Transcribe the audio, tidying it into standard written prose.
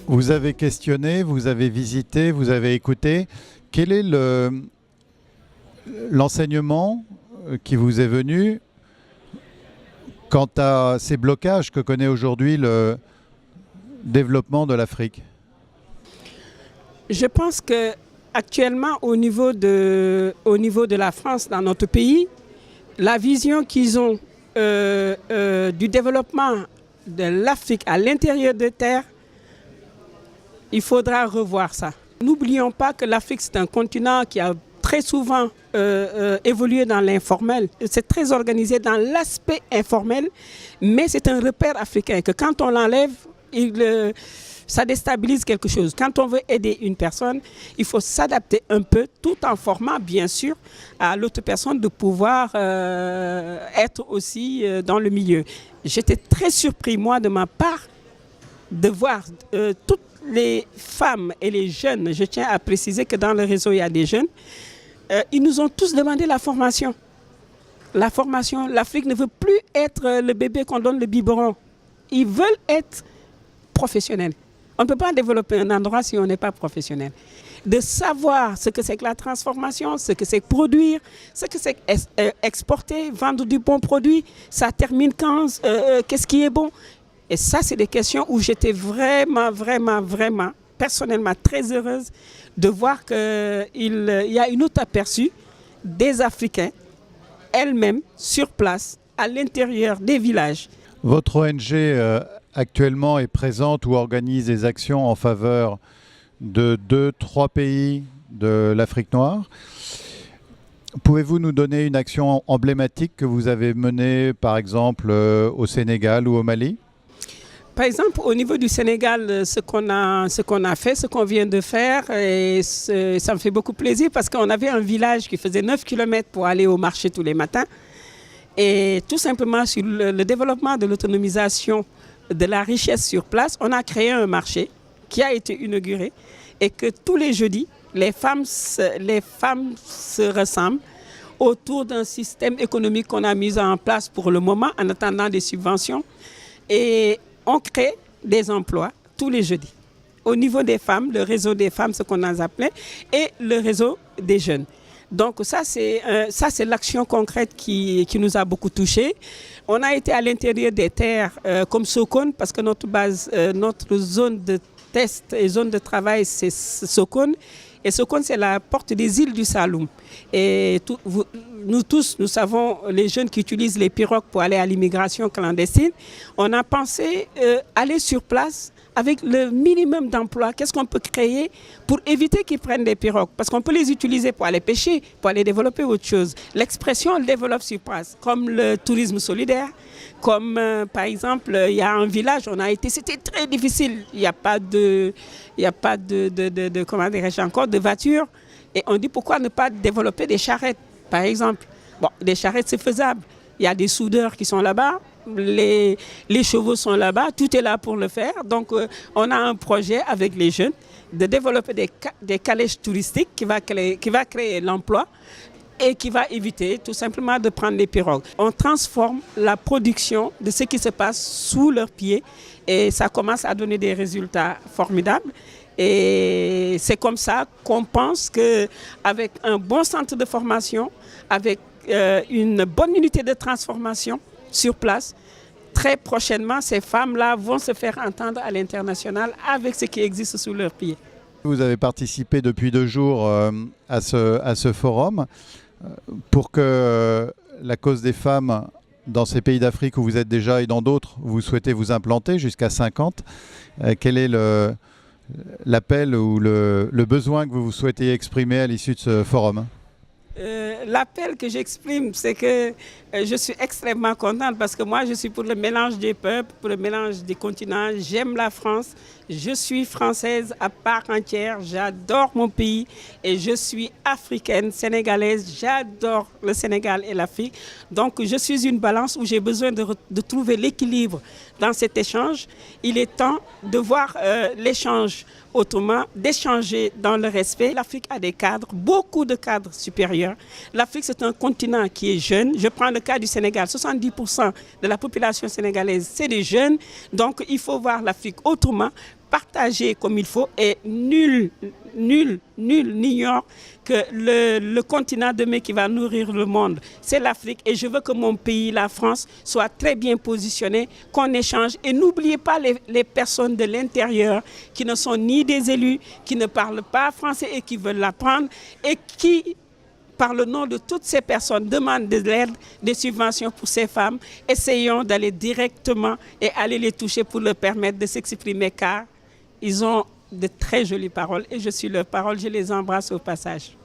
Vous avez questionné, vous avez visité, vous avez écouté. Quel est l'enseignement qui vous est venu quant à ces blocages que connaît aujourd'hui le développement de l'Afrique? Je pense qu'actuellement, au niveau de la France, dans notre pays, la vision qu'ils ont du développement de l'Afrique à l'intérieur de terre, il faudra revoir ça. N'oublions pas que l'Afrique, c'est un continent qui a très souvent évolué dans l'informel. C'est très organisé dans l'aspect informel, mais c'est un repère africain que quand on l'enlève, ça déstabilise quelque chose. Quand on veut aider une personne, il faut s'adapter un peu tout en formant bien sûr à l'autre personne de pouvoir être aussi dans le milieu. J'étais très surpris moi de ma part de voir toutes les femmes et les jeunes. Je tiens à préciser que dans le réseau il y a des jeunes. Ils nous ont tous demandé la formation. La formation, l'Afrique ne veut plus être le bébé qu'on donne le biberon. Ils veulent être professionnels. On ne peut pas développer un endroit si on n'est pas professionnel. De savoir ce que c'est que la transformation, ce que c'est que produire, ce que c'est exporter, vendre du bon produit, ça termine quand, qu'est-ce qui est bon. Et ça, c'est des questions où j'étais vraiment, personnellement très heureuse de voir qu'il y a une autre aperçu des Africains elles-mêmes sur place, à l'intérieur des villages. Votre ONG actuellement est présente ou organise des actions en faveur de 2-3 pays de l'Afrique noire. Pouvez-vous nous donner une action emblématique que vous avez menée, par exemple, au Sénégal ou au Mali ? Par exemple, au niveau du Sénégal, ce qu'on a fait, ce qu'on vient de faire, et ça me fait beaucoup plaisir parce qu'on avait un village qui faisait 9 km pour aller au marché tous les matins. Et tout simplement sur le développement de l'autonomisation de la richesse sur place, on a créé un marché qui a été inauguré et que tous les jeudis, les femmes se ressemblent autour d'un système économique qu'on a mis en place pour le moment en attendant des subventions. Et on crée des emplois tous les jeudis. Au niveau des femmes, le réseau des femmes, ce qu'on a appelé, et le réseau des jeunes. Donc ça, c'est l'action concrète qui nous a beaucoup touchés. On a été à l'intérieur des terres comme Sokone, parce que notre zone de test et zone de travail, c'est Sokone. Et Sokone, c'est la porte des îles du Saloum. Et nous tous, nous savons, les jeunes qui utilisent les pirogues pour aller à l'immigration clandestine, on a pensé aller sur place avec le minimum d'emplois. Qu'est-ce qu'on peut créer pour éviter qu'ils prennent des pirogues? Parce qu'on peut les utiliser pour aller pêcher, pour aller développer autre chose. L'expression, on le développe sur place, comme le tourisme solidaire, comme par exemple, il y a un village, c'était très difficile. Il n'y a pas de comment dirais-je encore, de voitures. Et on dit pourquoi ne pas développer des charrettes, par exemple. Bon, des charrettes, c'est faisable. Il y a des soudeurs qui sont là-bas. Les chevaux sont là-bas, tout est là pour le faire. Donc, on a un projet avec les jeunes de développer des calèches touristiques qui va créer l'emploi et qui va éviter tout simplement de prendre les pirogues. On transforme la production de ce qui se passe sous leurs pieds et ça commence à donner des résultats formidables. Et c'est comme ça qu'on pense qu'avec un bon centre de formation, avec une bonne unité de transformation, sur place, très prochainement, ces femmes-là vont se faire entendre à l'international avec ce qui existe sous leurs pieds. Vous avez participé depuis 2 jours à ce forum. Pour que la cause des femmes dans ces pays d'Afrique où vous êtes déjà et dans d'autres, vous souhaitez vous implanter jusqu'à 50, quel est l'appel ou le besoin que vous souhaitez exprimer à l'issue de ce forum ? L'appel que j'exprime, c'est que je suis extrêmement contente parce que moi, je suis pour le mélange des peuples, pour le mélange des continents. J'aime la France. Je suis française à part entière. J'adore mon pays et je suis africaine, sénégalaise. J'adore le Sénégal et l'Afrique. Donc, je suis une balance où j'ai besoin de trouver l'équilibre dans cet échange. Il est temps de voir l'échange autrement, d'échanger dans le respect. L'Afrique a des cadres, beaucoup de cadres supérieurs. L'Afrique, c'est un continent qui est jeune. Je prends le cas du Sénégal. 70% de la population sénégalaise, c'est des jeunes. Donc, il faut voir l'Afrique autrement partagé comme il faut et nul n'ignore que le continent demain qui va nourrir le monde, c'est l'Afrique. Et je veux que mon pays, la France, soit très bien positionné, qu'on échange. Et n'oubliez pas les personnes de l'intérieur qui ne sont ni des élus, qui ne parlent pas français et qui veulent l'apprendre et qui, par le nom de toutes ces personnes, demandent de l'aide, des subventions pour ces femmes. Essayons d'aller directement et aller les toucher pour leur permettre de s'exprimer car ils ont de très jolies paroles et je suis leur parole, je les embrasse au passage.